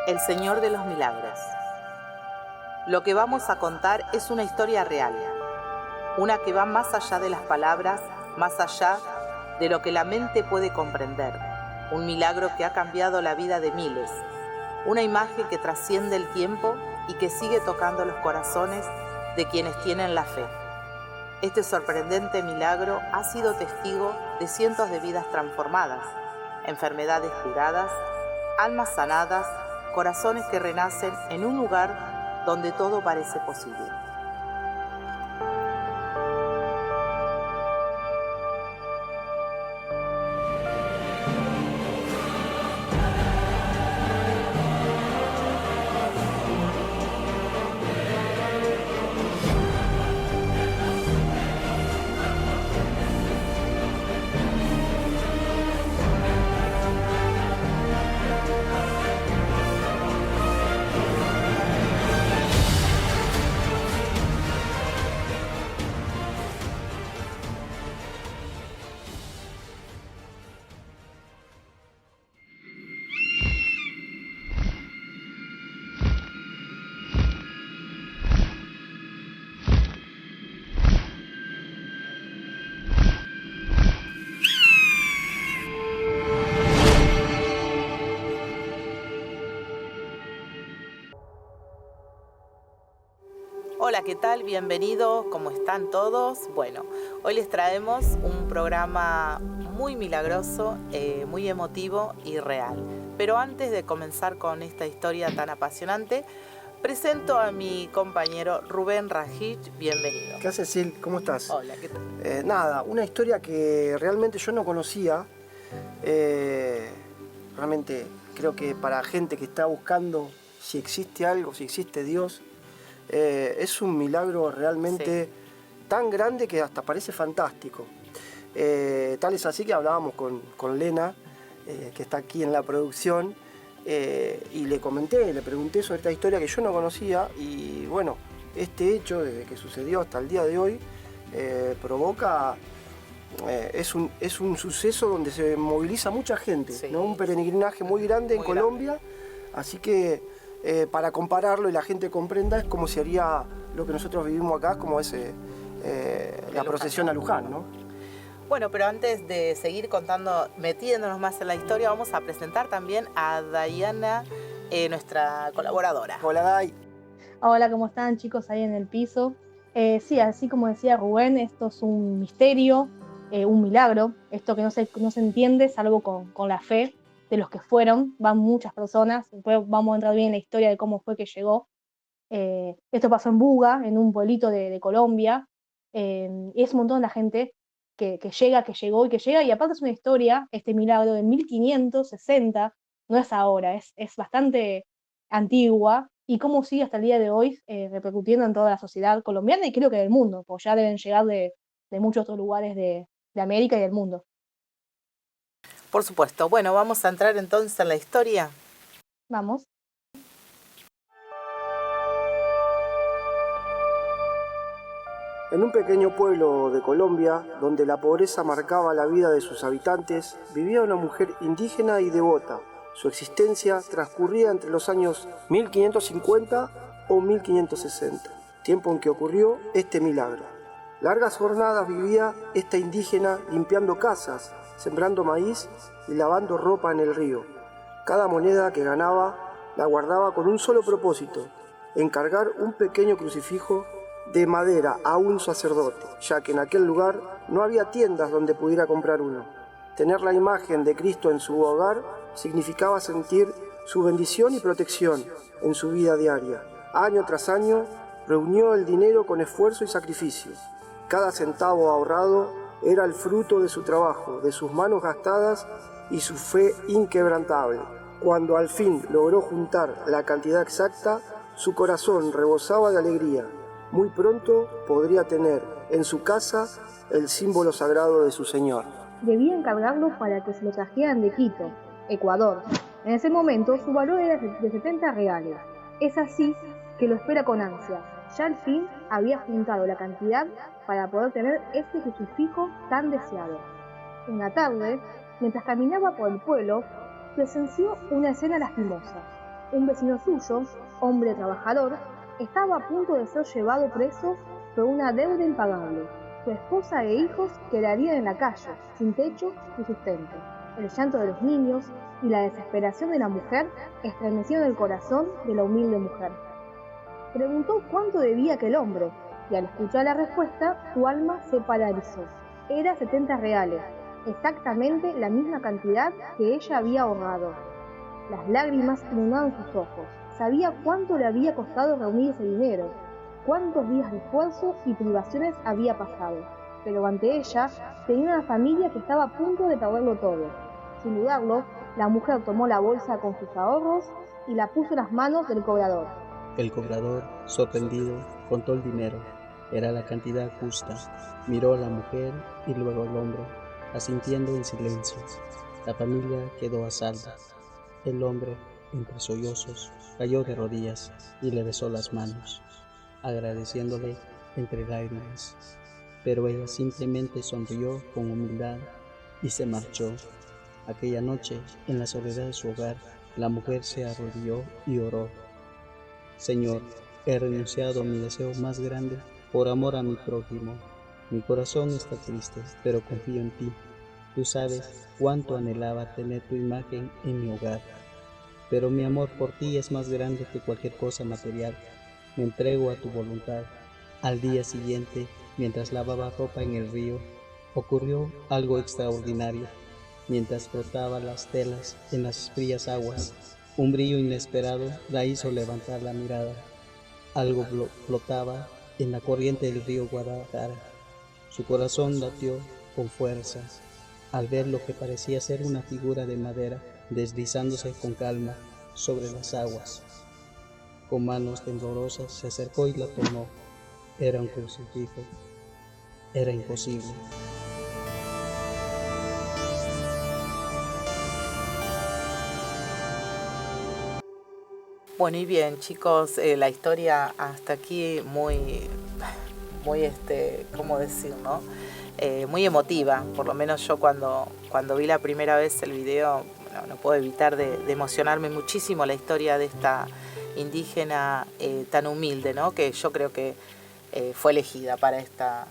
El Señor de los Milagros. Lo que vamos a contar es una historia real, una que va más allá de las palabras, más allá de lo que la mente puede comprender. Un milagro que ha cambiado la vida de miles, una imagen que trasciende el tiempo y que sigue tocando los corazones de quienes tienen la fe. Este sorprendente milagro ha sido testigo de cientos de vidas transformadas, enfermedades curadas, almas sanadas, corazones que renacen en un lugar donde todo parece posible. Hola, ¿qué tal? Bienvenidos, ¿cómo están todos? Bueno, hoy les traemos un programa muy milagroso, muy emotivo y real. Pero antes de comenzar con esta historia tan apasionante, presento a mi compañero Rubén Rajich. Bienvenido. ¿Qué haces, Sil? ¿Cómo estás? Hola, ¿qué tal? Nada, una historia que realmente yo no conocía. Realmente creo que para gente que está buscando si existe algo, si existe Dios, es un milagro realmente tan grande que hasta parece fantástico. Tal es así que hablábamos con Lena, que está aquí en la producción, y le pregunté sobre esta historia que yo no conocía, y bueno, este hecho, desde que sucedió hasta el día de hoy, provoca... es un suceso donde se moviliza mucha gente, ¿no? Un peregrinaje muy grande en Colombia, así que para compararlo y la gente comprenda, es como si haría lo que nosotros vivimos acá, como es la procesión a Luján, ¿no? Bueno, pero antes de seguir contando, metiéndonos más en la historia, vamos a presentar también a Dayana, nuestra colaboradora. Hola, Day. Hola, ¿cómo están, chicos, ahí en el piso? Sí, así como decía Rubén, esto es un misterio, un milagro, esto que no se entiende, salvo con la fe de los que fueron, van muchas personas, después vamos a entrar bien en la historia de cómo fue que llegó. Esto pasó en Buga, en un pueblito de Colombia, y es un montón la gente que llegó y que llega, y aparte es una historia, este milagro de 1560, no es ahora, es bastante antigua, y cómo sigue hasta el día de hoy repercutiendo en toda la sociedad colombiana y creo que del mundo, pues ya deben llegar de muchos otros lugares de América y del mundo. Por supuesto. Bueno, vamos a entrar entonces en la historia. Vamos. En un pequeño pueblo de Colombia, donde la pobreza marcaba la vida de sus habitantes, vivía una mujer indígena y devota. Su existencia transcurría entre los años 1550 o 1560, tiempo en que ocurrió este milagro. Largas jornadas vivía esta indígena limpiando casas, sembrando maíz y lavando ropa en el río. Cada moneda que ganaba la guardaba con un solo propósito: encargar un pequeño crucifijo de madera a un sacerdote, ya que en aquel lugar no había tiendas donde pudiera comprar uno. Tener la imagen de Cristo en su hogar significaba sentir su bendición y protección en su vida diaria. Año tras año reunió el dinero con esfuerzo y sacrificio. Cada centavo ahorrado era el fruto de su trabajo, de sus manos gastadas y su fe inquebrantable. Cuando al fin logró juntar la cantidad exacta, su corazón rebosaba de alegría. Muy pronto podría tener en su casa el símbolo sagrado de su Señor. Debía encargarlo para que se lo trajeran de Quito, Ecuador. En ese momento su valor era de 70 reales. Es así que lo espera con ansias. Ya al fin había juntado la cantidad para poder tener este crucifijo tan deseado. Una tarde, mientras caminaba por el pueblo, presenció una escena lastimosa. Un vecino suyo, hombre trabajador, estaba a punto de ser llevado preso por una deuda impagable. Su esposa e hijos quedarían en la calle, sin techo ni sustento. El llanto de los niños y la desesperación de la mujer estremecieron el corazón de la humilde mujer. Preguntó cuánto debía aquel hombre, y al escuchar la respuesta, su alma se paralizó. Era 70 reales, exactamente la misma cantidad que ella había ahorrado. Las lágrimas inundaron sus ojos. Sabía cuánto le había costado reunir ese dinero, cuántos días de esfuerzo y privaciones había pasado. Pero ante ella tenía una familia que estaba a punto de perderlo todo. Sin dudarlo, la mujer tomó la bolsa con sus ahorros y la puso en las manos del cobrador. El cobrador, sorprendido, contó el dinero. Era la cantidad justa. Miró a la mujer y luego al hombre, asintiendo en silencio. La familia quedó a salvo. El hombre, entre sollozos, cayó de rodillas y le besó las manos, agradeciéndole entre lágrimas. Pero ella simplemente sonrió con humildad y se marchó. Aquella noche, en la soledad de su hogar, la mujer se arrodilló y oró. Señor, he renunciado a mi deseo más grande por amor a mi prójimo. Mi corazón está triste, pero confío en ti. Tú sabes cuánto anhelaba tener tu imagen en mi hogar. Pero mi amor por ti es más grande que cualquier cosa material. Me entrego a tu voluntad. Al día siguiente, mientras lavaba ropa en el río, ocurrió algo extraordinario. Mientras frotaba las telas en las frías aguas, un brillo inesperado la hizo levantar la mirada. Algo flotaba en la corriente del río Guadalajara. Su corazón latió con fuerza al ver lo que parecía ser una figura de madera deslizándose con calma sobre las aguas. Con manos temblorosas se acercó y la tomó. Era un crucifijo. Era imposible. Bueno, y bien, chicos, la historia hasta aquí muy, ¿cómo decir, no? Muy emotiva. Por lo menos yo cuando vi la primera vez el video, no puedo evitar de emocionarme muchísimo la historia de esta indígena tan humilde, ¿no? Que yo creo que fue elegida para esta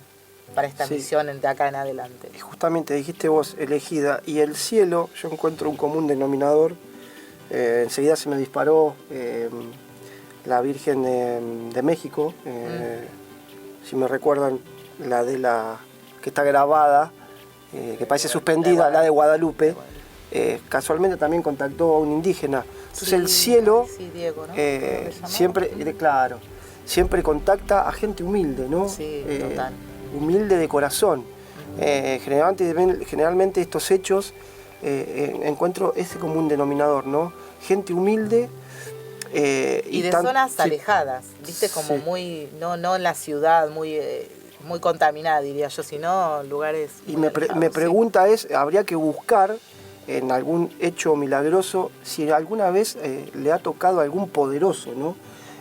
Sí. misión de acá en adelante. Y justamente dijiste vos, elegida, y el cielo, yo encuentro un común denominador. Enseguida se me disparó la Virgen de México, si me recuerdan, la que está grabada, que parece suspendida, la de Guadalupe. Casualmente también contactó a un indígena. Entonces sí, el cielo, sí, Diego, ¿no? siempre, claro, siempre contacta a gente humilde, ¿no? Sí, total. Humilde de corazón. Generalmente estos hechos encuentro ese común denominador, ¿no? Gente humilde. Y de zonas alejadas, viste, como muy, no en la ciudad, muy contaminada, diría yo, sino lugares. Y me pregunta habría que buscar en algún hecho milagroso si alguna vez le ha tocado a algún poderoso, ¿no?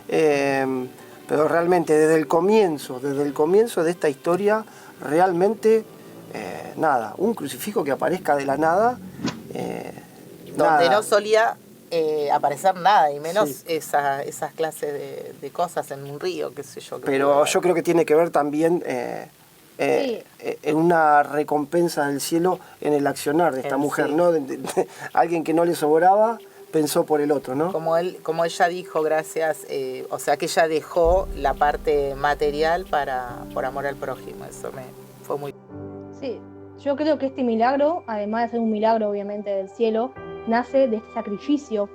Pero realmente desde el comienzo de esta historia, realmente nada, un crucifijo que aparezca de la nada. Donde no solía aparecer nada, y menos sí, esas clases de cosas en un río, qué sé yo. Pero yo creo que tiene que ver también en una recompensa del cielo en el accionar de esta mujer, sí, ¿no? Alguien que no le sobraba pensó por el otro, ¿no? Como ella dijo, gracias, o sea que ella dejó la parte material por amor al prójimo. Eso fue muy... Sí, yo creo que este milagro, además de ser un milagro obviamente del cielo, nace de este sacrificio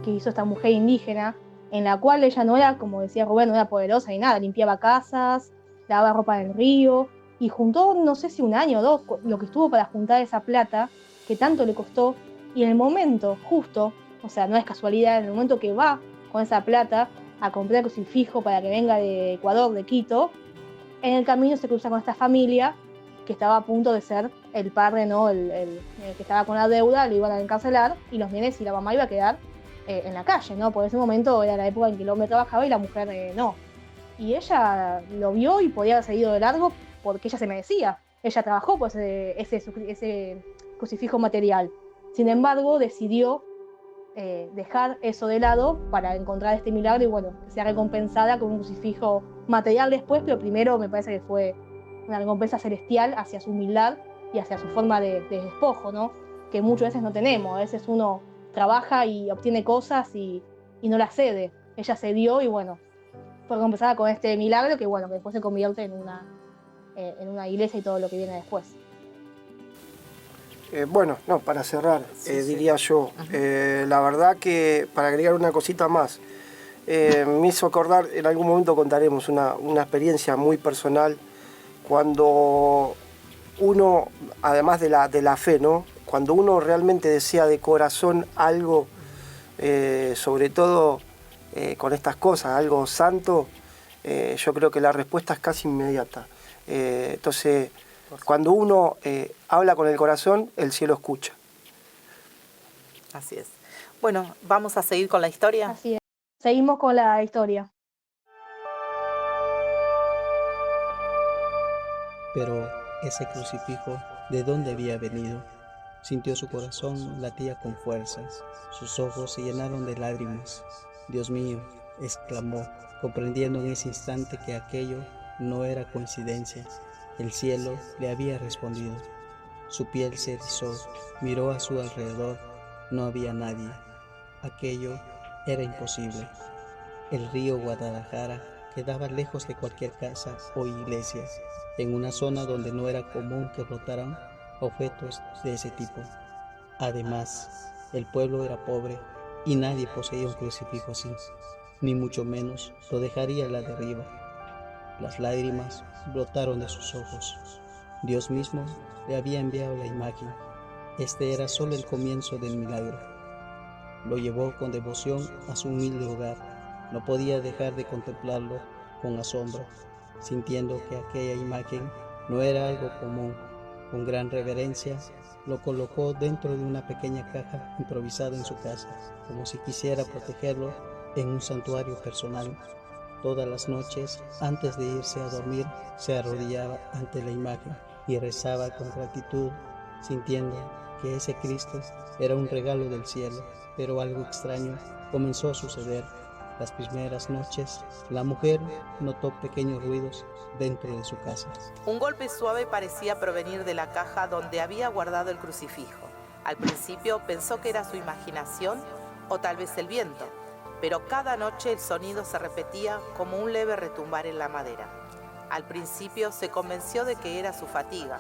que hizo esta mujer indígena, en la cual ella no era, como decía Rubén, no era poderosa ni nada, limpiaba casas, lavaba ropa del río, y juntó, no sé si un año o dos, lo que estuvo para juntar esa plata, que tanto le costó, y en el momento justo, o sea, no es casualidad, en el momento que va con esa plata a comprar crucifijo para que venga de Ecuador, de Quito, en el camino se cruza con esta familia que estaba a punto de ser el padre, ¿no? el que estaba con la deuda, lo iban a encarcelar, y los nenes y la mamá iba a quedar en la calle, ¿no? Por ese momento era la época en que el hombre trabajaba y la mujer no. Y ella lo vio y podía haber seguido de largo porque ella se merecía. Ella trabajó por ese crucifijo material. Sin embargo, decidió dejar eso de lado para encontrar este milagro y bueno, que sea recompensada con un crucifijo material después, pero primero me parece que fue una recompensa celestial hacia su humildad y hacia su forma de despojo, ¿no? Que muchas veces no tenemos. A veces uno trabaja y obtiene cosas y no las cede. Ella cedió y bueno, fue recompensada con este milagro que bueno, que después se convierte en una iglesia y todo lo que viene después. Bueno, no, para cerrar, diría yo, la verdad que para agregar una cosita más, me hizo acordar, en algún momento contaremos una experiencia muy personal, cuando uno, además de la fe, ¿no? Cuando uno realmente desea de corazón algo, sobre todo con estas cosas, algo santo, yo creo que la respuesta es casi inmediata. Entonces, cuando uno habla con el corazón, el cielo escucha. Así es. Bueno, vamos a seguir con la historia. Así es. Seguimos con la historia. Pero ese crucifijo, ¿de dónde había venido? Sintió su corazón latía con fuerzas, sus ojos se llenaron de lágrimas. Dios mío, exclamó, comprendiendo en ese instante que aquello no era coincidencia. El cielo le había respondido. Su piel se erizó, miró a su alrededor, no había nadie. Aquello era imposible. El río Guadalajara quedaba lejos de cualquier casa o iglesia, en una zona donde no era común que brotaran objetos de ese tipo. Además, el pueblo era pobre y nadie poseía un crucifijo así, ni mucho menos lo dejaría a la deriva. Las lágrimas brotaron de sus ojos. Dios mismo le había enviado la imagen. Este era solo el comienzo del milagro. Lo llevó con devoción a su humilde hogar. No podía dejar de contemplarlo con asombro, sintiendo que aquella imagen no era algo común. Con gran reverencia, lo colocó dentro de una pequeña caja improvisada en su casa, como si quisiera protegerlo en un santuario personal. Todas las noches, antes de irse a dormir, se arrodillaba ante la imagen y rezaba con gratitud, sintiendo que ese Cristo era un regalo del cielo. Pero algo extraño comenzó a suceder. Las primeras noches, la mujer notó pequeños ruidos dentro de su casa. Un golpe suave parecía provenir de la caja donde había guardado el crucifijo. Al principio pensó que era su imaginación o tal vez el viento, pero cada noche el sonido se repetía como un leve retumbar en la madera. Al principio se convenció de que era su fatiga.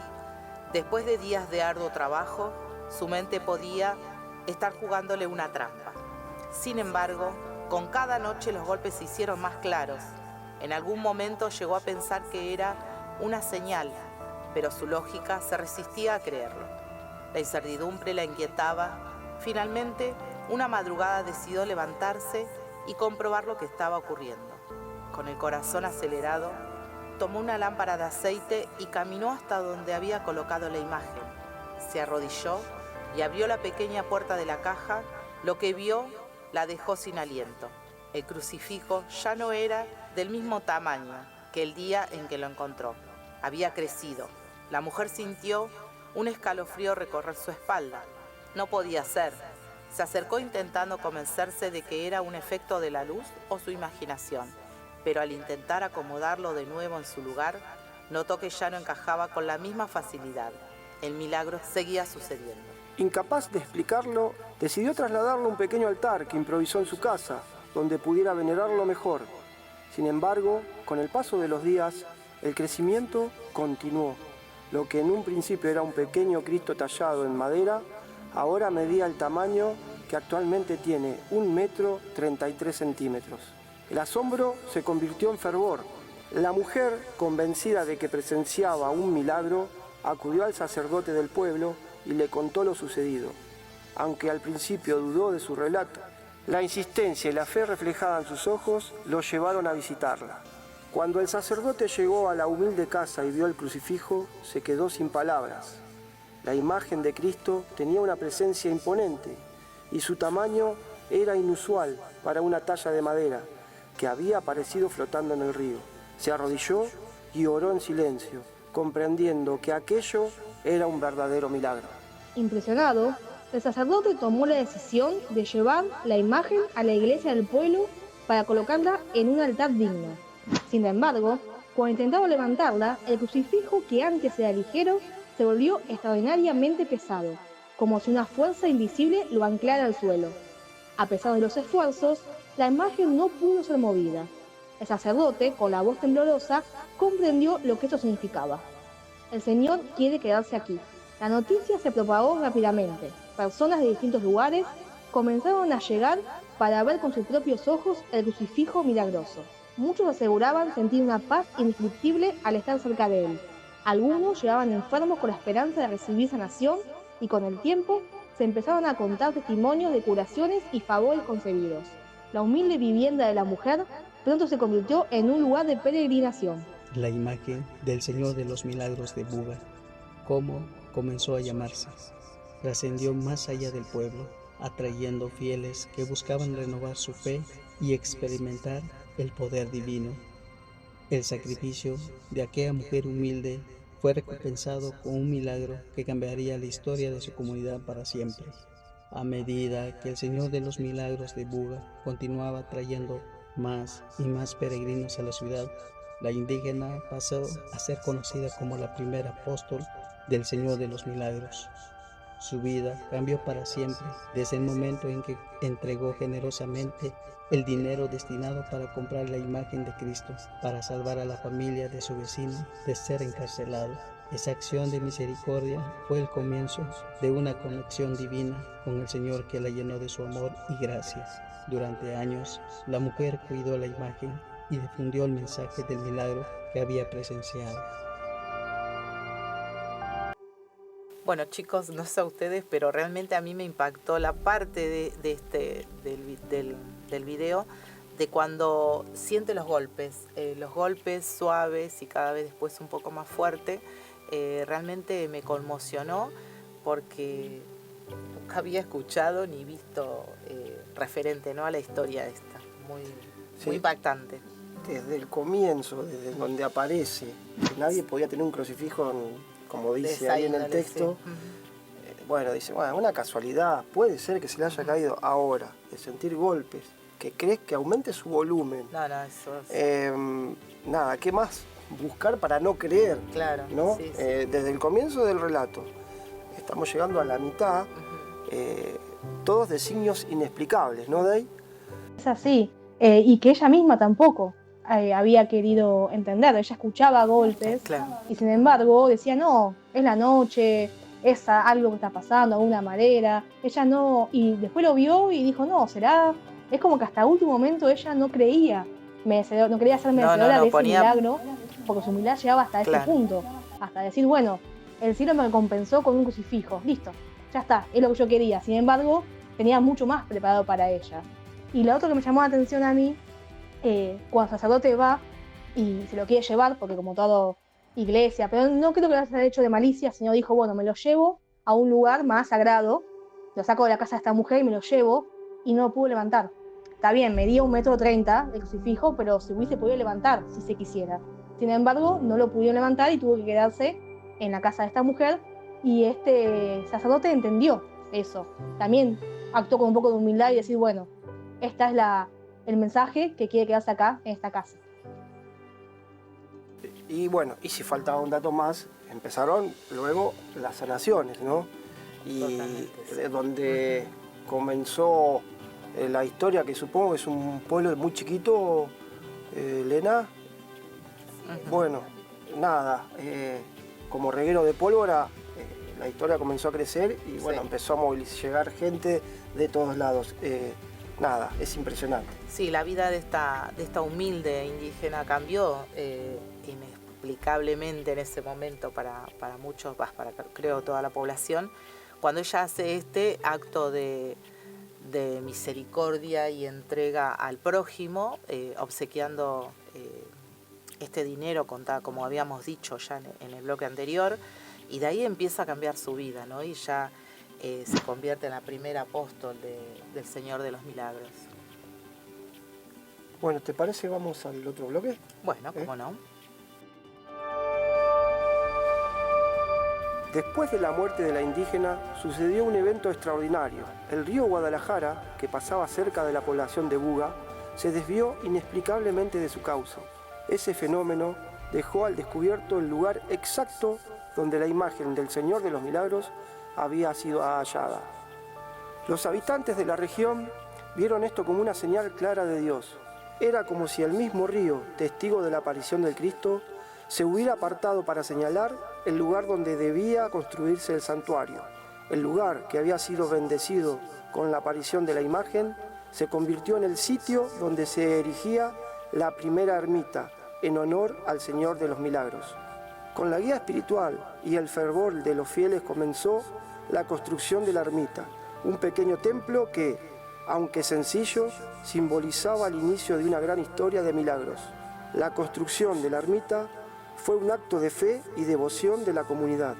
Después de días de arduo trabajo, su mente podía estar jugándole una trampa. Sin embargo, con cada noche los golpes se hicieron más claros. En algún momento llegó a pensar que era una señal, pero su lógica se resistía a creerlo. La incertidumbre la inquietaba. Finalmente, una madrugada decidió levantarse y comprobar lo que estaba ocurriendo. Con el corazón acelerado, tomó una lámpara de aceite y caminó hasta donde había colocado la imagen. Se arrodilló y abrió la pequeña puerta de la caja. Lo que vio la dejó sin aliento. El crucifijo ya no era del mismo tamaño que el día en que lo encontró. Había crecido. La mujer sintió un escalofrío recorrer su espalda. No podía ser. Se acercó intentando convencerse de que era un efecto de la luz o su imaginación, pero al intentar acomodarlo de nuevo en su lugar, notó que ya no encajaba con la misma facilidad. El milagro seguía sucediendo. Incapaz de explicarlo, decidió trasladarlo a un pequeño altar que improvisó en su casa, donde pudiera venerarlo mejor. Sin embargo, con el paso de los días, el crecimiento continuó. Lo que en un principio era un pequeño Cristo tallado en madera, ahora medía el tamaño que actualmente tiene 1,33 m. El asombro se convirtió en fervor. La mujer, convencida de que presenciaba un milagro, acudió al sacerdote del pueblo y le contó lo sucedido. Aunque al principio dudó de su relato, la insistencia y la fe reflejada en sus ojos lo llevaron a visitarla. Cuando el sacerdote llegó a la humilde casa y vio el crucifijo, se quedó sin palabras. La imagen de Cristo tenía una presencia imponente y su tamaño era inusual para una talla de madera que había aparecido flotando en el río. Se arrodilló y oró en silencio, comprendiendo que aquello era un verdadero milagro. Impresionado, El sacerdote tomó la decisión de llevar la imagen a la iglesia del pueblo para colocarla en un altar digno. Sin embargo, cuando intentaba levantarla, el crucifijo, que antes era ligero, se volvió extraordinariamente pesado, como si una fuerza invisible lo anclara al suelo. A pesar de los esfuerzos, la imagen no pudo ser movida. El sacerdote, con la voz temblorosa, comprendió lo que esto significaba. El Señor quiere quedarse aquí. La noticia se propagó rápidamente. Personas de distintos lugares comenzaron a llegar para ver con sus propios ojos el crucifijo milagroso. Muchos aseguraban sentir una paz indescriptible al estar cerca de él. Algunos llegaban enfermos con la esperanza de recibir sanación y con el tiempo se empezaron a contar testimonios de curaciones y favores concedidos. La humilde vivienda de la mujer pronto se convirtió en un lugar de peregrinación. La imagen del Señor de los Milagros de Buga, como comenzó a llamarse, trascendió más allá del pueblo, atrayendo fieles que buscaban renovar su fe y experimentar el poder divino. El sacrificio de aquella mujer humilde fue recompensado con un milagro que cambiaría la historia de su comunidad para siempre. A medida que el Señor de los Milagros de Buga continuaba trayendo más y más peregrinos a la ciudad, la indígena pasó a ser conocida como la primera apóstol del Señor de los Milagros. Su vida cambió para siempre desde el momento en que entregó generosamente el dinero destinado para comprar la imagen de Cristo, para salvar a la familia de su vecino de ser encarcelado. Esa acción de misericordia fue el comienzo de una conexión divina con el Señor que la llenó de su amor y gracia. Durante años, la mujer cuidó la imagen y difundió el mensaje del milagro que había presenciado. Bueno, chicos, no sé a ustedes, pero realmente a mí me impactó la parte del video de cuando siente los golpes suaves y cada vez después un poco más fuerte. Realmente me conmocionó porque nunca había escuchado ni visto referente, ¿no?, a la historia esta. Muy impactante. Desde el comienzo, desde donde aparece, que nadie podía tener un crucifijo, como dice ahí en el texto. Sí. Bueno, dice, bueno, una casualidad, puede ser que se le haya caído ahora, de sentir golpes, que crees que aumente su volumen. No, eso es... Nada, ¿qué más buscar para no creer? Claro, ¿no? sí. Desde el comienzo del relato, estamos llegando a la mitad, todos de signos inexplicables, ¿no, Day? Es así, y que ella misma tampoco había querido entender. Ella escuchaba golpes, Claro. y sin embargo decía, no, es la noche, es algo que está pasando, alguna madera. Ella no, y después lo vio y dijo, no, será. Es como que hasta el último momento ella no creía no quería ser merecedora de ese milagro, porque su milagro llegaba hasta ese punto, hasta decir, bueno, el cielo me recompensó con un crucifijo, listo, ya está, es lo que yo quería. Sin embargo, tenía mucho más preparado para ella. Y lo otro que me llamó la atención a mí, cuando el sacerdote va y se lo quiere llevar, porque como todo iglesia, pero no creo que lo haya hecho de malicia, sino dijo, bueno, me lo llevo a un lugar más sagrado, lo saco de la casa de esta mujer y me lo llevo, y no lo pude levantar. Está bien, medía 1,30 m el crucifijo, pero se hubiese podido levantar si se quisiera. Sin embargo, no lo pudieron levantar y tuvo que quedarse en la casa de esta mujer, y este sacerdote entendió eso. También actuó con un poco de humildad y decir, bueno, esta es el mensaje que quiere quedarse acá, en esta casa. Y bueno, y si faltaba un dato más, empezaron luego las sanaciones, ¿no? Y donde comenzó la historia, que supongo que es un pueblo muy chiquito, Lena. Bueno, nada, como reguero de pólvora, la historia comenzó a crecer y bueno, empezó a llegar gente de todos lados. Nada, es impresionante. Sí, la vida de esta humilde indígena cambió inexplicablemente en ese momento para muchos, para creo toda la población, cuando ella hace este acto de misericordia y entrega al prójimo, obsequiando este dinero, como habíamos dicho ya en el bloque anterior, y de ahí empieza a cambiar su vida, ¿no? Y ya se convierte en la primera apóstol del Señor de los Milagros. Bueno, ¿te parece vamos al otro bloque? Bueno, cómo no. Después de la muerte de la indígena, sucedió un evento extraordinario. El río Guadalajara, que pasaba cerca de la población de Buga, se desvió inexplicablemente de su cauce. Ese fenómeno dejó al descubierto el lugar exacto donde la imagen del Señor de los Milagros había sido hallada. Los habitantes de la región vieron esto como una señal clara de Dios. Era como si el mismo río, testigo de la aparición del Cristo, se hubiera apartado para señalar el lugar donde debía construirse el santuario. El lugar que había sido bendecido con la aparición de la imagen se convirtió en el sitio donde se erigía la primera ermita en honor al Señor de los Milagros. Con la guía espiritual y el fervor de los fieles comenzó la construcción de la ermita, un pequeño templo que, aunque sencillo, simbolizaba el inicio de una gran historia de milagros. La construcción de la ermita fue un acto de fe y devoción de la comunidad.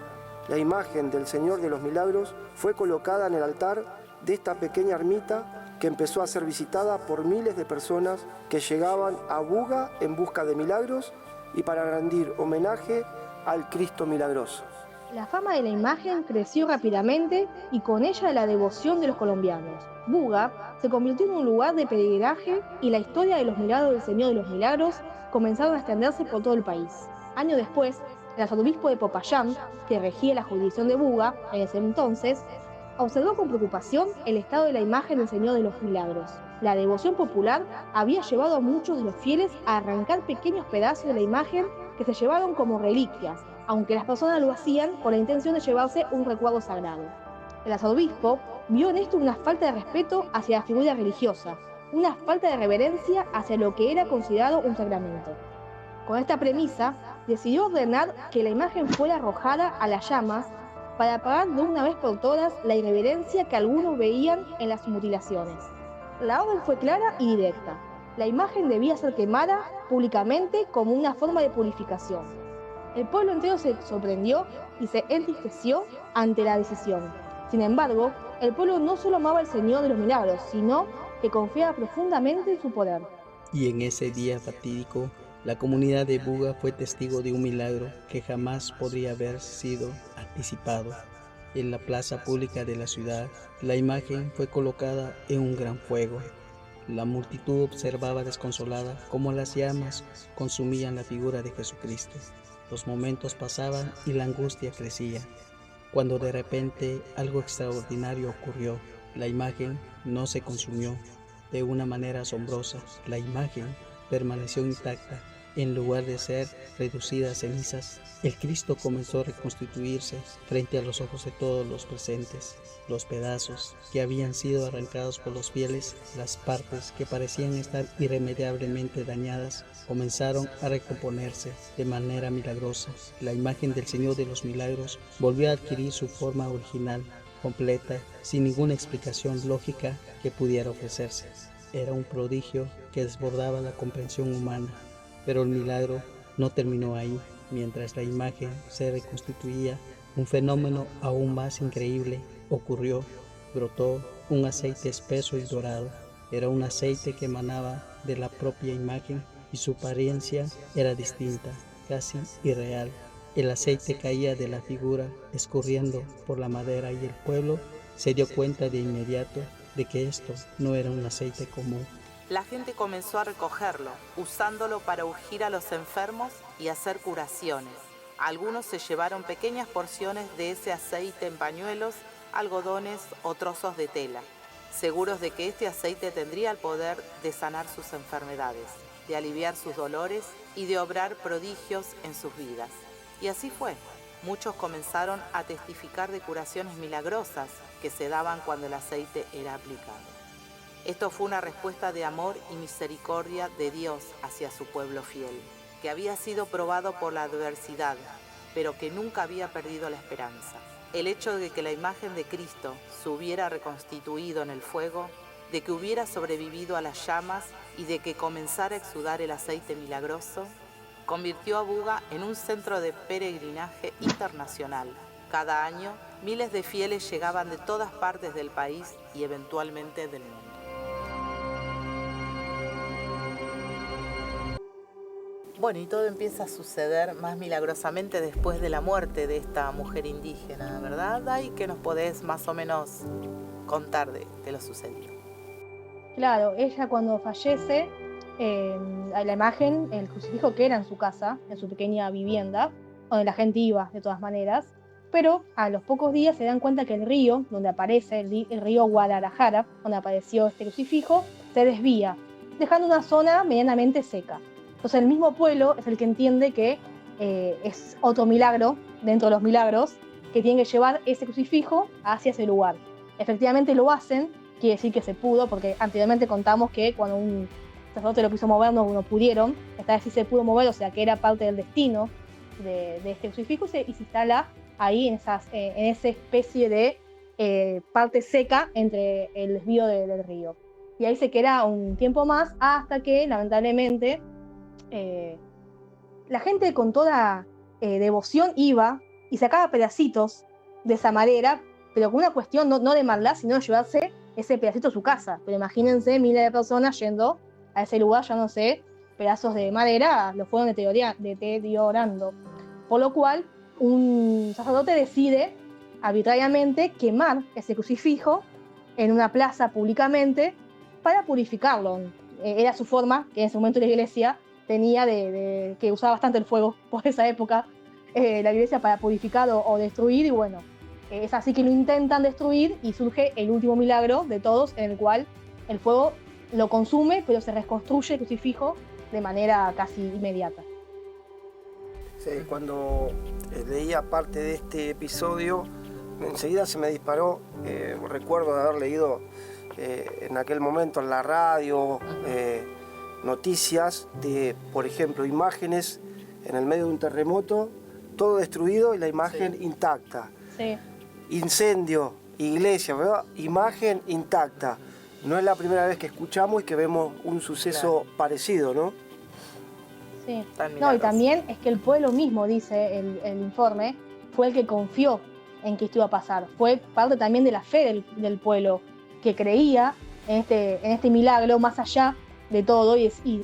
La imagen del Señor de los Milagros fue colocada en el altar de esta pequeña ermita que empezó a ser visitada por miles de personas que llegaban a Buga en busca de milagros y para rendir homenaje al Cristo milagroso. La fama de la imagen creció rápidamente y con ella la devoción de los colombianos. Buga se convirtió en un lugar de peregrinaje y la historia de los milagros del Señor de los Milagros comenzaron a extenderse por todo el país. Años después, el arzobispo de Popayán, que regía la jurisdicción de Buga en ese entonces, observó con preocupación el estado de la imagen del Señor de los Milagros. La devoción popular había llevado a muchos de los fieles a arrancar pequeños pedazos de la imagen que se llevaron como reliquias, aunque las personas lo hacían con la intención de llevarse un recuerdo sagrado. El arzobispo vio en esto una falta de respeto hacia la figura religiosa, una falta de reverencia hacia lo que era considerado un sacramento. Con esta premisa, decidió ordenar que la imagen fuera arrojada a las llamas para apagar de una vez por todas la irreverencia que algunos veían en las mutilaciones. La orden fue clara y directa. La imagen debía ser quemada públicamente como una forma de purificación. El pueblo entero se sorprendió y se entristeció ante la decisión. Sin embargo, el pueblo no solo amaba al Señor de los Milagros, sino que confiaba profundamente en su poder. Y en ese día fatídico, la comunidad de Buga fue testigo de un milagro que jamás podría haber sido anticipado. En la plaza pública de la ciudad, la imagen fue colocada en un gran fuego. La multitud observaba desconsolada cómo las llamas consumían la figura de Jesucristo. Los momentos pasaban y la angustia crecía, cuando de repente algo extraordinario ocurrió. La imagen no se consumió. De una manera asombrosa, la imagen permaneció intacta. En lugar de ser reducida a cenizas, el Cristo comenzó a reconstituirse frente a los ojos de todos los presentes. Los pedazos que habían sido arrancados por los fieles, las partes que parecían estar irremediablemente dañadas, comenzaron a recomponerse de manera milagrosa. La imagen del Señor de los Milagros volvió a adquirir su forma original, completa, sin ninguna explicación lógica que pudiera ofrecerse. Era un prodigio que desbordaba la comprensión humana. Pero el milagro no terminó ahí. Mientras la imagen se reconstituía, un fenómeno aún más increíble ocurrió. Brotó un aceite espeso y dorado. Era un aceite que emanaba de la propia imagen y su apariencia era distinta, casi irreal. El aceite caía de la figura, escurriendo por la madera, y el pueblo se dio cuenta de inmediato de que esto no era un aceite común. La gente comenzó a recogerlo, usándolo para ungir a los enfermos y hacer curaciones. Algunos se llevaron pequeñas porciones de ese aceite en pañuelos, algodones o trozos de tela, seguros de que este aceite tendría el poder de sanar sus enfermedades, de aliviar sus dolores y de obrar prodigios en sus vidas. Y así fue. Muchos comenzaron a testificar de curaciones milagrosas que se daban cuando el aceite era aplicado. Esto fue una respuesta de amor y misericordia de Dios hacia su pueblo fiel, que había sido probado por la adversidad, pero que nunca había perdido la esperanza. El hecho de que la imagen de Cristo se hubiera reconstituido en el fuego, de que hubiera sobrevivido a las llamas y de que comenzara a exudar el aceite milagroso, convirtió a Buga en un centro de peregrinaje internacional. Cada año, miles de fieles llegaban de todas partes del país y eventualmente del mundo. Bueno, y todo empieza a suceder más milagrosamente después de la muerte de esta mujer indígena, ¿verdad, Dai? ¿Qué nos podés más o menos contar de lo sucedido? Claro, ella cuando fallece, a la imagen, el crucifijo que era en su casa, en su pequeña vivienda, donde la gente iba de todas maneras, pero a los pocos días se dan cuenta que el río, donde aparece el río Guadalajara, donde apareció este crucifijo, se desvía, dejando una zona medianamente seca. Entonces el mismo pueblo es el que entiende que es otro milagro, dentro de los milagros, que tiene que llevar ese crucifijo hacia ese lugar. Efectivamente lo hacen, quiere decir que se pudo, porque anteriormente contamos que cuando un sacerdote lo quiso mover no pudieron, esta vez sí se pudo mover, o sea que era parte del destino de este crucifijo y se instala ahí en esa especie de parte seca entre el desvío del río. Y ahí se queda un tiempo más hasta que lamentablemente la gente con toda devoción iba y sacaba pedacitos de esa madera, pero con una cuestión no de maldad, sino de llevarse ese pedacito a su casa. Pero imagínense miles de personas yendo a ese lugar, ya no sé, pedazos de madera los fueron deteriorando. Por lo cual, un sacerdote decide arbitrariamente quemar ese crucifijo en una plaza públicamente para purificarlo. Era su forma, que en ese momento la iglesia tenía que usaba bastante el fuego por esa época, la iglesia para purificar o destruir, y bueno, es así que lo intentan destruir y surge el último milagro de todos, en el cual el fuego lo consume, pero se reconstruye el crucifijo de manera casi inmediata. Sí, cuando leía parte de este episodio, enseguida se me disparó, recuerdo de haber leído en aquel momento en la radio noticias de, por ejemplo, imágenes en el medio de un terremoto, todo destruido y la imagen intacta. Sí. Incendio, iglesia, ¿verdad? Imagen intacta. No es la primera vez que escuchamos y que vemos un suceso parecido, ¿no? Sí. No, y también es que el pueblo mismo, dice el informe, fue el que confió en que esto iba a pasar. Fue parte también de la fe del pueblo, que creía en este milagro más allá de todo, y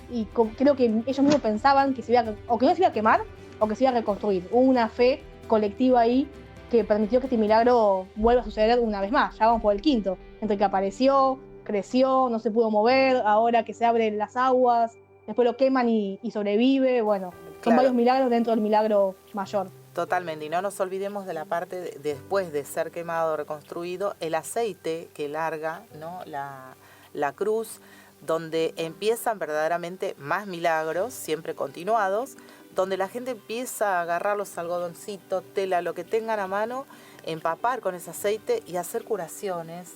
creo que ellos mismos pensaban que o que no se iba a quemar o que se iba a reconstruir. Hubo una fe colectiva ahí que permitió que este milagro vuelva a suceder una vez más. Ya vamos por el quinto, entre que apareció, creció, no se pudo mover, ahora que se abren las aguas, después lo queman y sobrevive. Bueno, son varios milagros dentro del milagro mayor. Totalmente, y no nos olvidemos de la parte después de ser quemado, reconstruido, el aceite que larga, ¿no?, la cruz, donde empiezan verdaderamente más milagros, siempre continuados, donde la gente empieza a agarrar los algodoncitos, tela, lo que tengan a mano, empapar con ese aceite y hacer curaciones.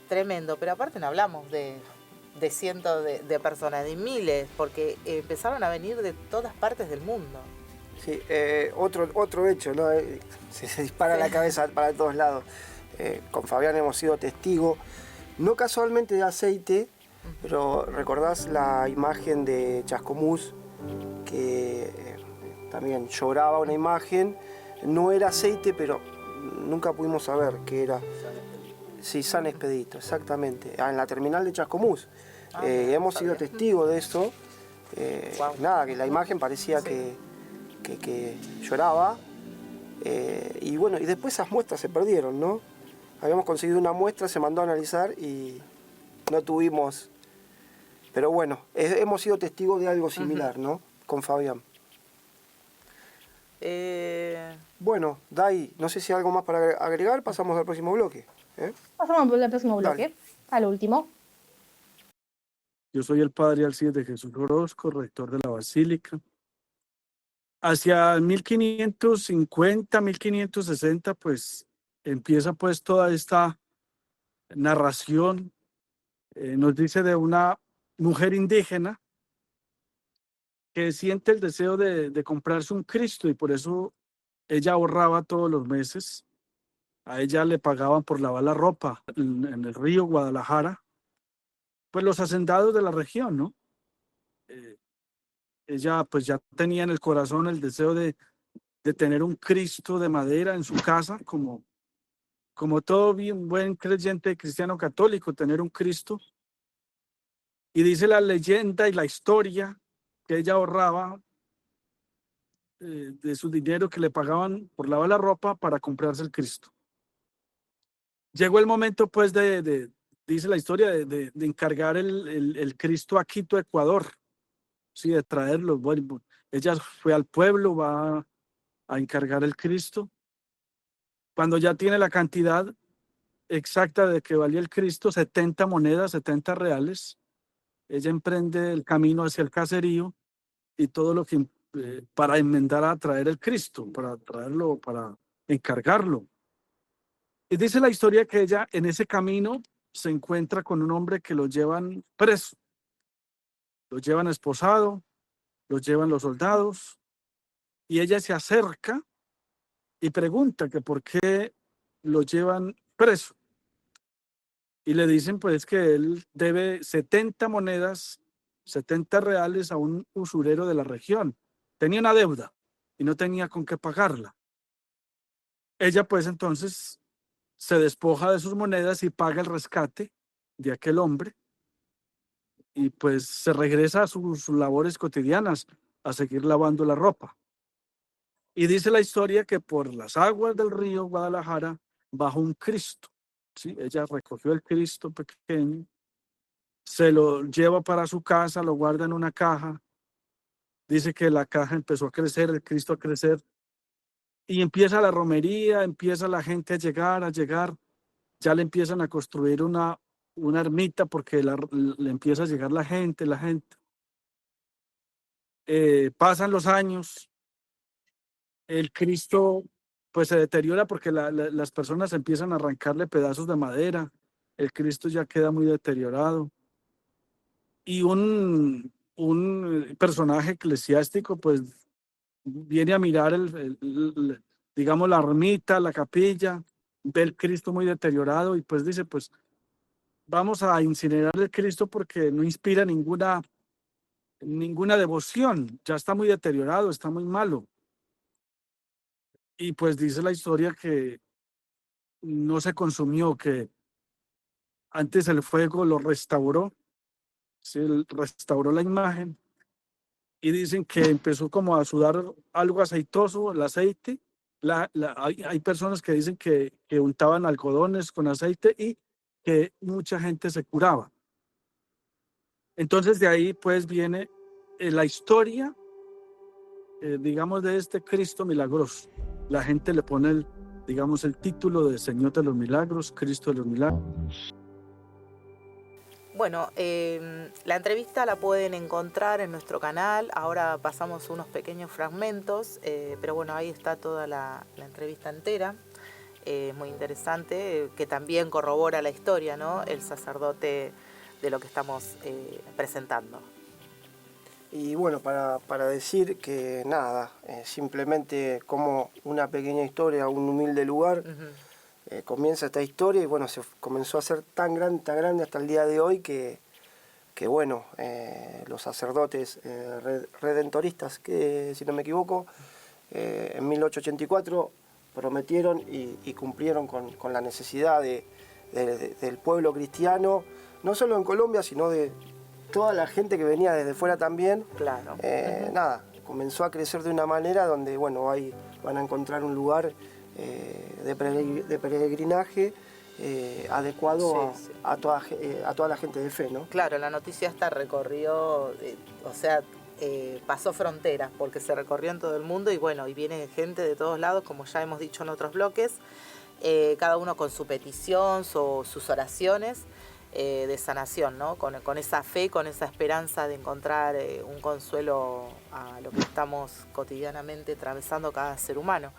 Tremendo, pero aparte no hablamos de cientos de personas, de miles, porque empezaron a venir de todas partes del mundo. Sí, otro hecho, ¿no? Se dispara la cabeza para todos lados. Con Fabián hemos sido testigos, no casualmente de aceite, pero recordás la imagen de Chascomús, que también lloraba una imagen, no era aceite, pero nunca pudimos saber qué era. Sí, San Expedito, exactamente, en la terminal de Chascomús. Hemos sido testigos de eso. Nada, que la imagen parecía que lloraba, y bueno, y después esas muestras se perdieron, ¿no? Habíamos conseguido una muestra, se mandó a analizar y no tuvimos, pero bueno, hemos sido testigos de algo similar, ¿no? Con Fabián. Bueno, Dai, no sé si hay algo más para agregar, pasamos al próximo bloque. Pasamos al próximo bloque, dale, al último. Yo soy el padre Alcides de Jesús Orozco, rector de la Basílica. Hacia 1550, 1560, pues empieza pues toda esta narración. Nos dice de una mujer indígena que siente el deseo de comprarse un Cristo y por eso ella ahorraba todos los meses. A ella le pagaban por lavar la ropa en el río Guadalajara, pues los hacendados de la región, ¿no? Ella pues ya tenía en el corazón el deseo de tener un Cristo de madera en su casa, como todo bien buen creyente cristiano católico, tener un Cristo. Y dice la leyenda y la historia que ella ahorraba de su dinero que le pagaban por lavar la ropa para comprarse el Cristo. Llegó el momento, pues, dice la historia, de encargar el Cristo a Quito, Ecuador, sí, de traerlo. Bueno, ella fue al pueblo, va a encargar el Cristo. Cuando ya tiene la cantidad exacta de que valía el Cristo, 70 monedas, 70 reales, ella emprende el camino hacia el caserío y todo lo que para enmendar a traer el Cristo, para traerlo, para encargarlo. Y dice la historia que ella en ese camino se encuentra con un hombre que lo llevan preso, lo llevan esposado, lo llevan los soldados, y ella se acerca y pregunta que por qué lo llevan preso. Y le dicen pues que él debe 70 monedas, 70 reales a un usurero de la región. Tenía una deuda y no tenía con qué pagarla. Ella pues entonces se despoja de sus monedas y paga el rescate de aquel hombre y pues se regresa a sus labores cotidianas, a seguir lavando la ropa. Y dice la historia que por las aguas del río Guadalajara bajó un Cristo. ¿Sí? Ella recogió el Cristo pequeño, se lo lleva para su casa, lo guarda en una caja. Dice que la caja empezó a crecer, el Cristo a crecer, y empieza la romería, empieza la gente a llegar, ya le empiezan a construir una ermita porque le empieza a llegar la gente. Pasan los años, el Cristo pues se deteriora porque las personas empiezan a arrancarle pedazos de madera, el Cristo ya queda muy deteriorado. Y un personaje eclesiástico pues viene a mirar digamos la ermita, la capilla, ve el Cristo muy deteriorado y pues dice pues vamos a incinerar el Cristo porque no inspira ninguna devoción, ya está muy deteriorado, está muy malo. Y pues dice la historia que no se consumió, que antes el fuego lo restauró, ¿sí? Restauró la imagen y dicen que empezó como a sudar algo aceitoso, el aceite. Hay personas que dicen que untaban algodones con aceite y que mucha gente se curaba. Entonces de ahí pues viene la historia, digamos, de este Cristo milagroso. La gente le pone digamos, el título de Señor de los Milagros, Cristo de los Milagros. Bueno, la entrevista la pueden encontrar en nuestro canal. Ahora pasamos unos pequeños fragmentos, pero bueno, ahí está toda la entrevista entera. Muy interesante, que también corrobora la historia, ¿no? El sacerdote de lo que estamos presentando. Y bueno, para decir que nada, simplemente como una pequeña historia, un humilde lugar, comienza esta historia y bueno, se comenzó a hacer tan grande hasta el día de hoy que bueno, los sacerdotes redentoristas, que si no me equivoco, en 1884 prometieron y cumplieron con la necesidad del pueblo cristiano, no solo en Colombia, sino de toda la gente que venía desde fuera también. Claro. Nada, comenzó a crecer de una manera donde, bueno, ahí van a encontrar un lugar de peregrinaje adecuado sí. A toda la gente de fe, ¿no? Claro, la noticia esta recorrió, pasó fronteras, porque se recorrió en todo el mundo y bueno, y viene gente de todos lados, como ya hemos dicho en otros bloques, cada uno con su petición, sus oraciones de sanación, ¿no? Con esa fe, con esa esperanza de encontrar un consuelo a lo que estamos cotidianamente atravesando cada ser humano.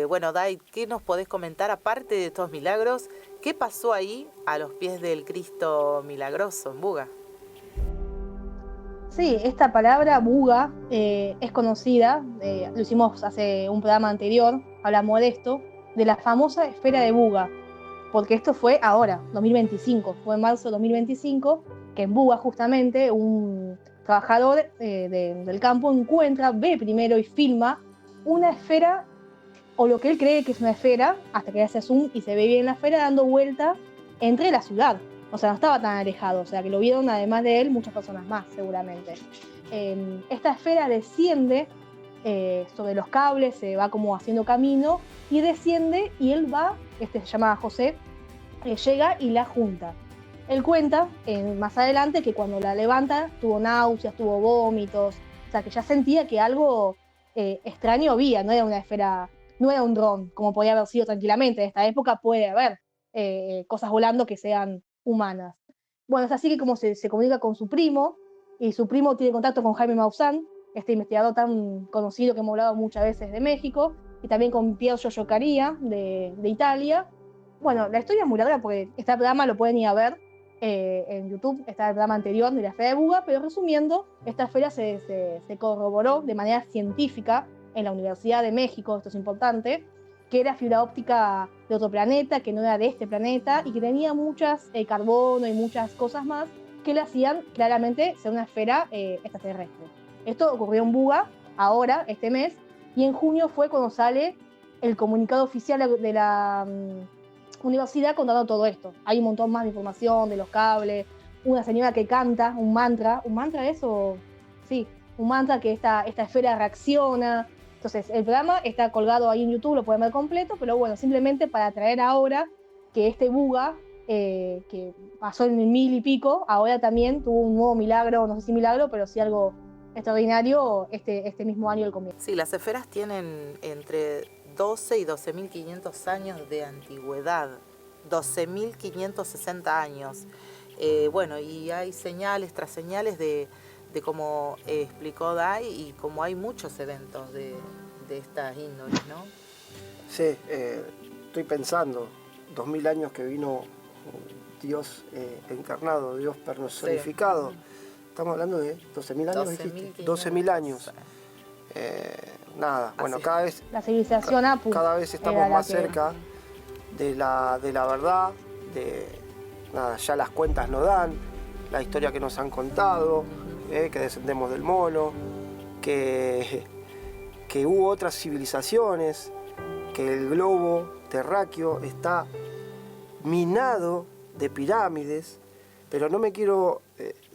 Bueno, Dai, ¿qué nos podés comentar aparte de estos milagros? ¿Qué pasó ahí a los pies del Cristo milagroso en Buga? Sí, esta palabra Buga es conocida, lo hicimos hace un programa anterior, hablamos de esto, de la famosa esfera de Buga, porque esto fue ahora, 2025, fue en marzo de 2025, que en Buga justamente un trabajador del campo ve primero y filma una esfera, o lo que él cree que es una esfera, hasta que hace zoom y se ve bien la esfera dando vuelta entre la ciudad. O sea, no estaba tan alejado, o sea, que lo vieron además de él muchas personas más, seguramente. esta esfera desciende sobre los cables, se va como haciendo camino y desciende y él va, se llama José, llega y la junta. Él cuenta más adelante que cuando la levanta tuvo náuseas, tuvo vómitos, o sea que ya sentía que algo extraño había, no era una esfera, no era un dron, como podía haber sido tranquilamente. En esta época puede haber cosas volando que sean humanas. Bueno, es así que como se comunica con su primo, y su primo tiene contacto con Jaime Maussan, este investigador tan conocido que hemos hablado muchas veces de México, y también con Pier Giorgio Caria de Italia. Bueno, la historia es muy larga porque este programa lo pueden ir a ver en YouTube, está el programa anterior de la esfera de Buga, pero resumiendo, esta esfera se corroboró de manera científica en la Universidad de México, esto es importante, que era fibra óptica de otro planeta, que no era de este planeta, y que tenía muchas carbono y muchas cosas más que le hacían claramente ser una esfera extraterrestre. Esto ocurrió en Buga, ahora, este mes, y en junio fue cuando sale el comunicado oficial de la universidad contando todo esto. Hay un montón más de información de los cables, una señora que canta un mantra eso, sí, un mantra que esta esfera reacciona. Entonces, el programa está colgado ahí en YouTube, lo pueden ver completo, pero bueno, simplemente para traer ahora que este Buga, que pasó en el 1000 y pico, ahora también tuvo un nuevo milagro, no sé si milagro, pero sí algo extraordinario este mismo año del comienzo. Sí, las esferas tienen entre 12 y 12.500 años de antigüedad, 12.560 años. Bueno, y hay señales tras señales de como explicó Dai, y como hay muchos eventos de estas índoles, ¿no? Sí, estoy pensando, 2000 años que vino Dios encarnado, Dios personificado. Sí. Estamos hablando de 12.000 años, 12.000 años. Nada, bueno, cada vez la civilización Apu, cada vez estamos más cerca de la verdad, nada, ya las cuentas no dan, la historia que nos han contado, que descendemos del mono, que hubo otras civilizaciones, que el globo terráqueo está minado de pirámides, pero no me quiero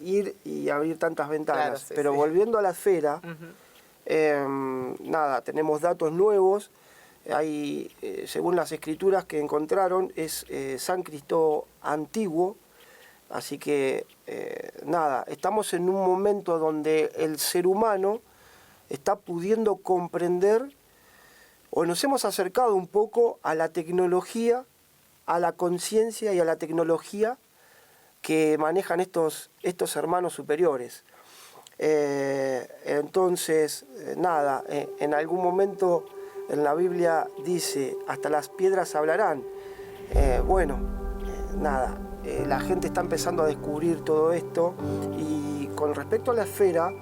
ir y abrir tantas ventanas. Claro, sí, pero sí. Volviendo a la esfera, nada, tenemos datos nuevos. Hay, según las escrituras que encontraron, es San Cristo antiguo. Así que, nada, estamos en un momento donde el ser humano está pudiendo comprender, o nos hemos acercado un poco a la tecnología, a la conciencia y a la tecnología que manejan estos hermanos superiores. Entonces, nada, en algún momento en la Biblia dice, hasta las piedras hablarán. Nada, la gente está empezando a descubrir todo esto, y con respecto a la esfera,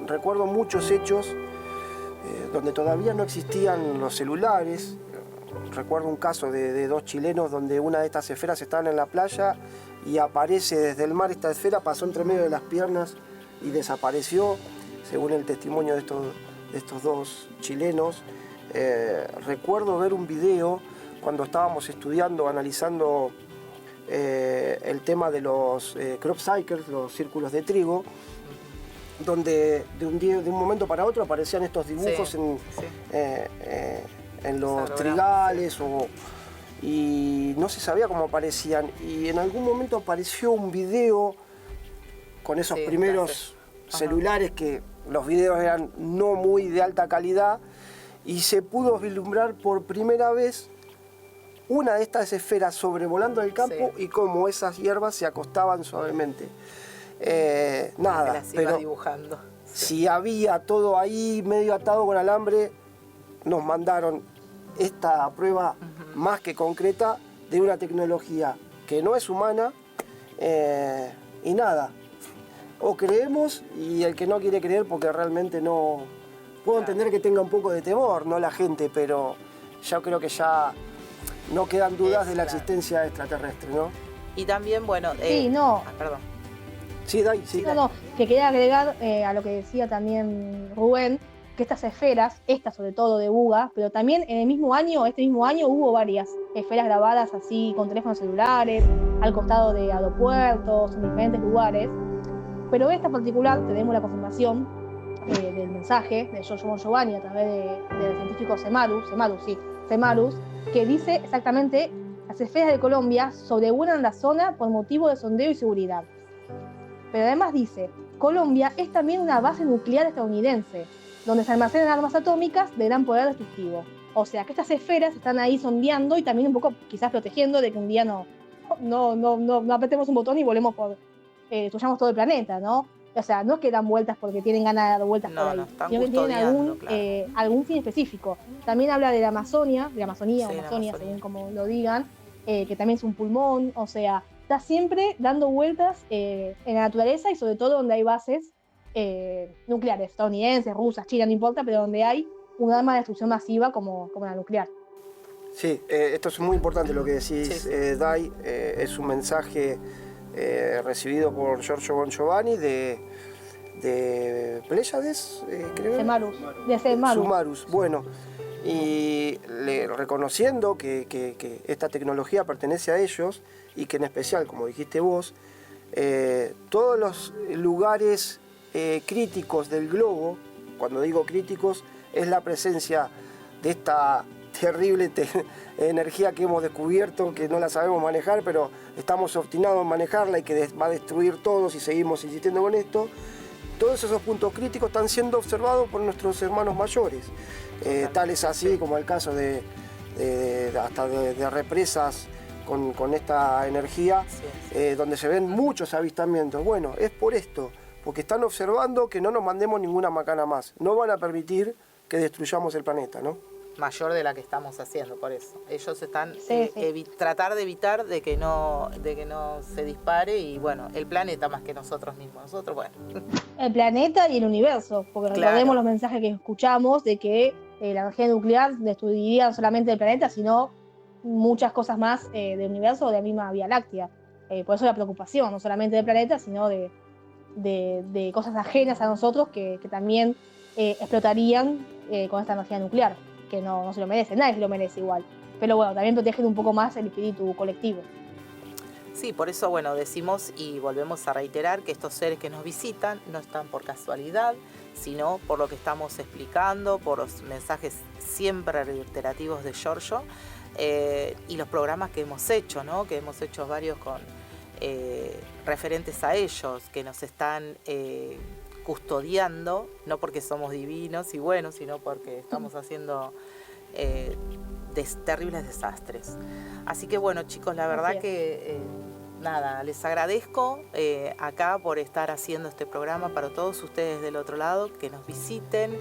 recuerdo muchos hechos donde todavía no existían los celulares. Recuerdo un caso de dos chilenos donde una de estas esferas estaban en la playa y aparece desde el mar esta esfera, pasó entre medio de las piernas y desapareció, según el testimonio de estos dos chilenos. Recuerdo ver un video cuando estábamos estudiando, analizando el tema de los crop cycles, los círculos de trigo, donde de un momento para otro aparecían estos dibujos en los trigales, y no se sabía cómo aparecían, y en algún momento apareció un video con esos primeros celulares, que los videos eran no muy de alta calidad, y se pudo vislumbrar por primera vez una de estas esferas sobrevolando el campo, y cómo esas hierbas se acostaban suavemente. Nada, pero dibujando. Si había todo ahí medio atado con alambre, nos mandaron esta prueba más que concreta de una tecnología que no es humana, y nada, o creemos, y el que no quiere creer, porque realmente no... Puedo entender que tenga un poco de temor, ¿no?, la gente, pero yo creo que ya no quedan dudas de la existencia extraterrestre, ¿no? Y también, bueno... sí, no. Perdón. Sí, Dai, sí. No, que quería agregar a lo que decía también Rubén, que estas esferas, esta sobre todo de Buga, pero también en este mismo año hubo varias esferas grabadas así con teléfonos celulares, al costado de aeropuertos, en diferentes lugares. Pero esta en particular tenemos la confirmación del mensaje de Giorgio Bon Giovanni a través del científico Semarus, que dice exactamente: las esferas de Colombia sobrevuelan la zona por motivo de sondeo y seguridad. Pero además dice: Colombia es también una base nuclear estadounidense, donde se almacenan armas atómicas de gran poder destructivo. O sea, que estas esferas están ahí sondeando y también un poco quizás protegiendo de que un día no apretemos un botón y volemos destruyamos todo el planeta, ¿no? O sea, no es que dan vueltas porque tienen ganas de dar vueltas por ahí, sino que tienen algún fin específico. También habla de la Amazonia, según como lo digan, que también es un pulmón. O sea, está siempre dando vueltas en la naturaleza y sobre todo donde hay bases nucleares, estadounidenses, rusas, China, no importa, pero donde hay un arma de destrucción masiva como la nuclear. Sí, esto es muy importante lo que decís, Dai. Es un mensaje recibido por Giorgio Bon Giovanni de Pléyades, creo. Semarus. Bueno, y reconociendo que esta tecnología pertenece a ellos y que en especial, como dijiste vos, todos los lugares críticos del globo, cuando digo críticos, es la presencia de esta terrible energía que hemos descubierto, que no la sabemos manejar, pero estamos obstinados en manejarla y que va a destruir todo si seguimos insistiendo con esto. Todos esos puntos críticos están siendo observados por nuestros hermanos mayores. Tal es así como el caso de represas con esta energía, donde se ven muchos avistamientos. Bueno, es por esto, porque están observando que no nos mandemos ninguna macana más. No van a permitir que destruyamos el planeta, ¿no? Mayor de la que estamos haciendo, por eso. Ellos están tratar de evitar de que no se dispare, y bueno, el planeta más que nosotros mismos. Nosotros, bueno. El planeta y el universo, porque recordemos los mensajes que escuchamos de que la energía nuclear destruiría no solamente el planeta, sino muchas cosas más del universo o de la misma Vía Láctea. Por eso la preocupación, no solamente del planeta, sino de cosas ajenas a nosotros que también explotarían con esta energía nuclear, que no se lo merece, nadie se lo merece igual. Pero bueno, también protegen un poco más el espíritu colectivo. Sí, por eso, bueno, decimos y volvemos a reiterar que estos seres que nos visitan no están por casualidad, sino por lo que estamos explicando, por los mensajes siempre reiterativos de Giorgio, y los programas que hemos hecho, ¿no? Que hemos hecho varios con referentes a ellos, que nos están custodiando, no porque somos divinos y buenos, sino porque estamos haciendo terribles desastres. Así que bueno, chicos, la verdad que nada, les agradezco acá por estar haciendo este programa para todos ustedes del otro lado, que nos visiten,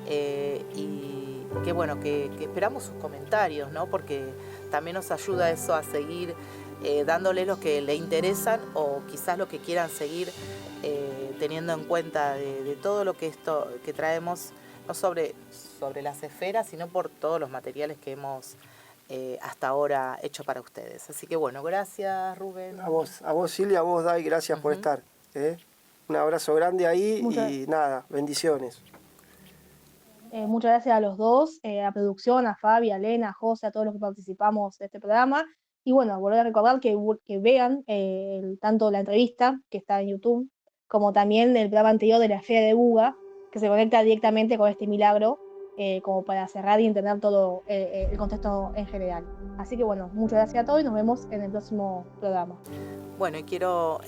y que bueno, que esperamos sus comentarios, ¿no? Porque también nos ayuda eso a seguir dándole los que le interesan, o quizás lo que quieran seguir teniendo en cuenta de todo lo que traemos, no sobre las esferas, sino por todos los materiales que hemos hasta ahora hecho para ustedes. Así que bueno, gracias, Rubén. A vos Silvia, a vos, Dai, gracias por estar. Un abrazo grande ahí y nada, bendiciones. Muchas gracias a los dos, a producción, a Fabi, a Elena, a José, a todos los que participamos de este programa. Y bueno, volver a recordar que vean tanto la entrevista que está en YouTube, como también el programa anterior de la Esfera de Buga, que se conecta directamente con este milagro, como para cerrar y entender todo el contexto en general. Así que bueno, muchas gracias a todos y nos vemos en el próximo programa. Bueno, y quiero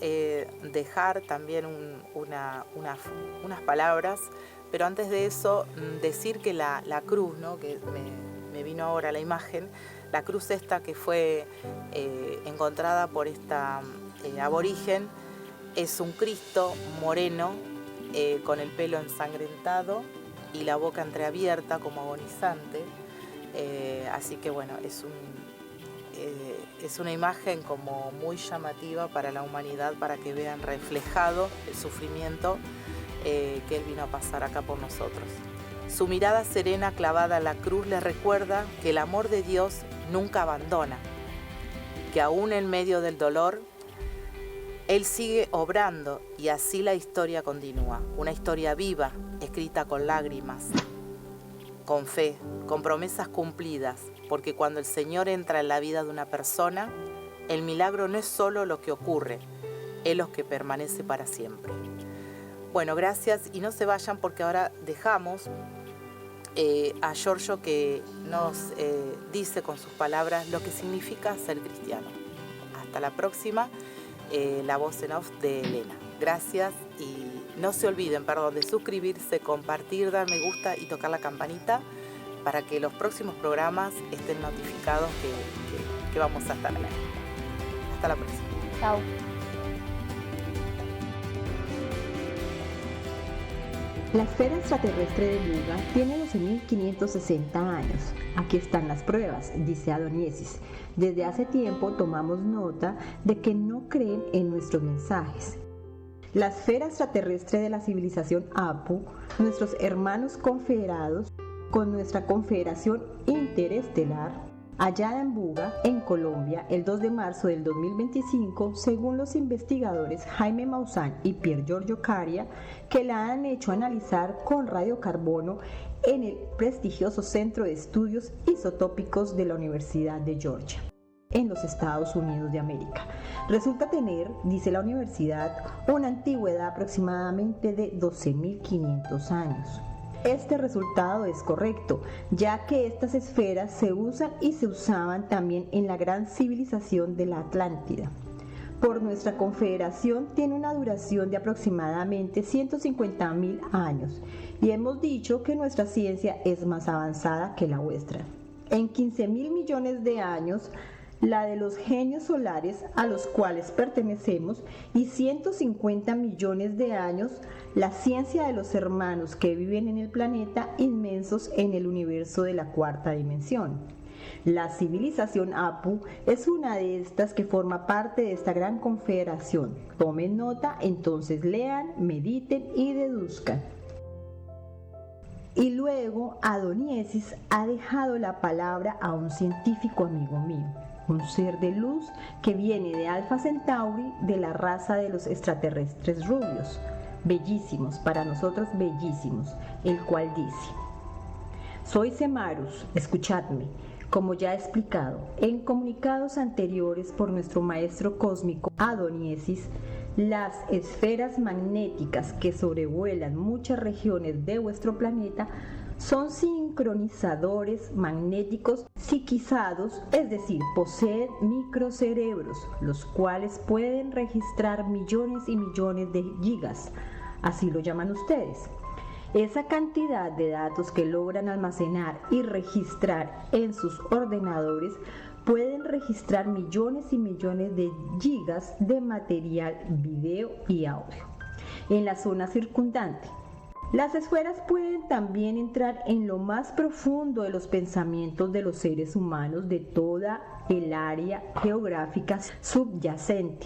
dejar también unas palabras, pero antes de eso decir que la cruz, ¿no? Que me vino ahora la imagen, la cruz esta que fue encontrada por esta aborigen, es un Cristo moreno con el pelo ensangrentado y la boca entreabierta como agonizante. Así que bueno, es una imagen como muy llamativa para la humanidad, para que vean reflejado el sufrimiento que Él vino a pasar acá por nosotros. Su mirada serena clavada en la cruz les recuerda que el amor de Dios nunca abandona, que aún en medio del dolor, Él sigue obrando, y así la historia continúa. Una historia viva, escrita con lágrimas, con fe, con promesas cumplidas, porque cuando el Señor entra en la vida de una persona, el milagro no es solo lo que ocurre, es lo que permanece para siempre. Bueno, gracias y no se vayan porque ahora dejamos a Giorgio que nos dice con sus palabras lo que significa ser cristiano. Hasta la próxima, la voz en off de Elena. Gracias y no se olviden, de suscribirse, compartir, dar me gusta y tocar la campanita para que los próximos programas estén notificados que vamos a estar al aire. Hasta la próxima. Chao. La esfera extraterrestre de Buga tiene 12.560 años. Aquí están las pruebas, dice Adoniesis. Desde hace tiempo tomamos nota de que no creen en nuestros mensajes. La esfera extraterrestre de la civilización Apu, nuestros hermanos confederados, con nuestra confederación interestelar, hallada en Buga, en Colombia, el 2 de marzo del 2025, según los investigadores Jaime Maussan y Pier Giorgio Caria, que la han hecho analizar con radiocarbono en el prestigioso Centro de Estudios Isotópicos de la Universidad de Georgia, en los Estados Unidos de América. Resulta tener, dice la universidad, una antigüedad aproximadamente de 12.500 años. Este resultado es correcto, ya que estas esferas se usan y se usaban también en la gran civilización de la Atlántida. Por nuestra confederación tiene una duración de aproximadamente 150.000 años y hemos dicho que nuestra ciencia es más avanzada que la vuestra. En 15.000 millones de años, la de los genios solares a los cuales pertenecemos, y 150 millones de años la ciencia de los hermanos que viven en el planeta inmensos en el universo de la cuarta dimensión. La civilización Apu es una de estas que forma parte de esta gran confederación. Tomen nota, entonces lean, mediten y deduzcan. Y luego Adoniesis ha dejado la palabra a un científico amigo mío, un ser de luz que viene de Alpha Centauri, de la raza de los extraterrestres rubios, bellísimos, para nosotros bellísimos, el cual dice: soy Semarus, escuchadme, como ya he explicado en comunicados anteriores por nuestro maestro cósmico Adoniesis. Las esferas magnéticas que sobrevuelan muchas regiones de vuestro planeta son sincronizadores magnéticos psiquizados, es decir, poseen microcerebros, los cuales pueden registrar millones y millones de gigas, así lo llaman ustedes. Esa cantidad de datos que logran almacenar y registrar en sus ordenadores pueden registrar millones y millones de gigas de material, video y audio en la zona circundante. Las esferas pueden también entrar en lo más profundo de los pensamientos de los seres humanos de toda el área geográfica subyacente.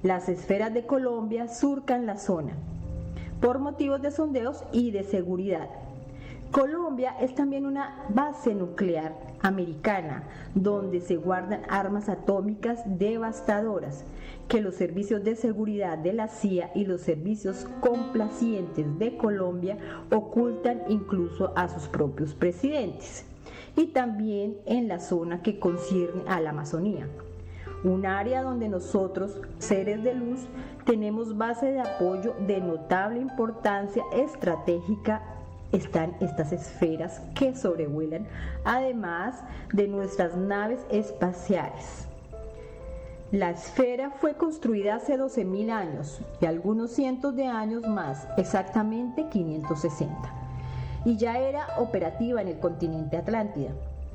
Las esferas de Colombia surcan la zona por motivos de sondeos y de seguridad. Colombia es también una base nuclear americana donde se guardan armas atómicas devastadoras que los servicios de seguridad de la CIA y los servicios complacientes de Colombia ocultan incluso a sus propios presidentes. Y también en la zona que concierne a la Amazonía, un área donde nosotros, seres de luz, tenemos base de apoyo de notable importancia estratégica. Están estas esferas que sobrevuelan, además de nuestras naves espaciales. La esfera fue construida hace 12.000 años y algunos cientos de años más, exactamente 560, y ya era operativa en el continente Atlántida,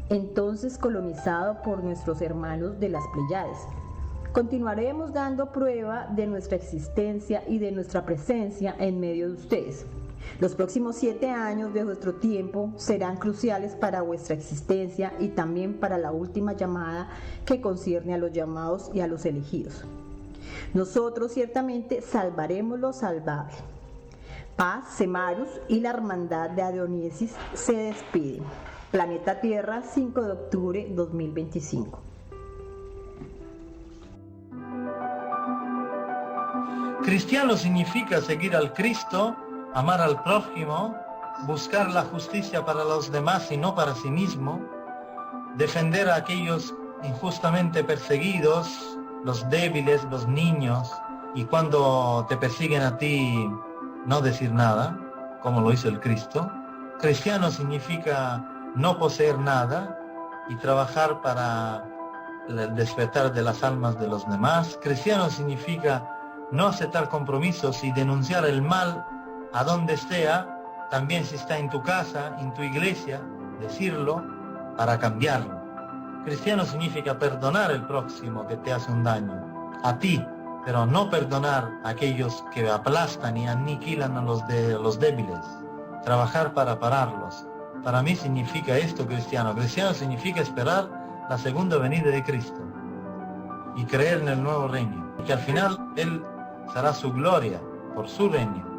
entonces colonizado por nuestros hermanos de las Pléyades. Continuaremos dando prueba de nuestra existencia y de nuestra presencia en medio de ustedes. Los próximos 7 años de vuestro tiempo serán cruciales para vuestra existencia y también para la última llamada que concierne a los llamados y a los elegidos. Nosotros ciertamente salvaremos lo salvable. Paz, Semarus y la hermandad de Adoniesis se despiden. Planeta Tierra, 5 de octubre 2025. Cristiano significa seguir al Cristo, amar al prójimo, buscar la justicia para los demás y no para sí mismo, defender a aquellos injustamente perseguidos, los débiles, los niños, y cuando te persiguen a ti, no decir nada, como lo hizo el Cristo. Cristiano significa no poseer nada y trabajar para el despertar de las almas de los demás. Cristiano significa no aceptar compromisos y denunciar el mal a donde sea, también si está en tu casa, en tu iglesia, decirlo para cambiarlo. Cristiano significa perdonar al próximo que te hace un daño, a ti, pero no perdonar a aquellos que aplastan y aniquilan a los débiles. Trabajar para pararlos. Para mí significa esto cristiano. Cristiano significa esperar la segunda venida de Cristo y creer en el nuevo reino, y que al final Él será su gloria por su reino.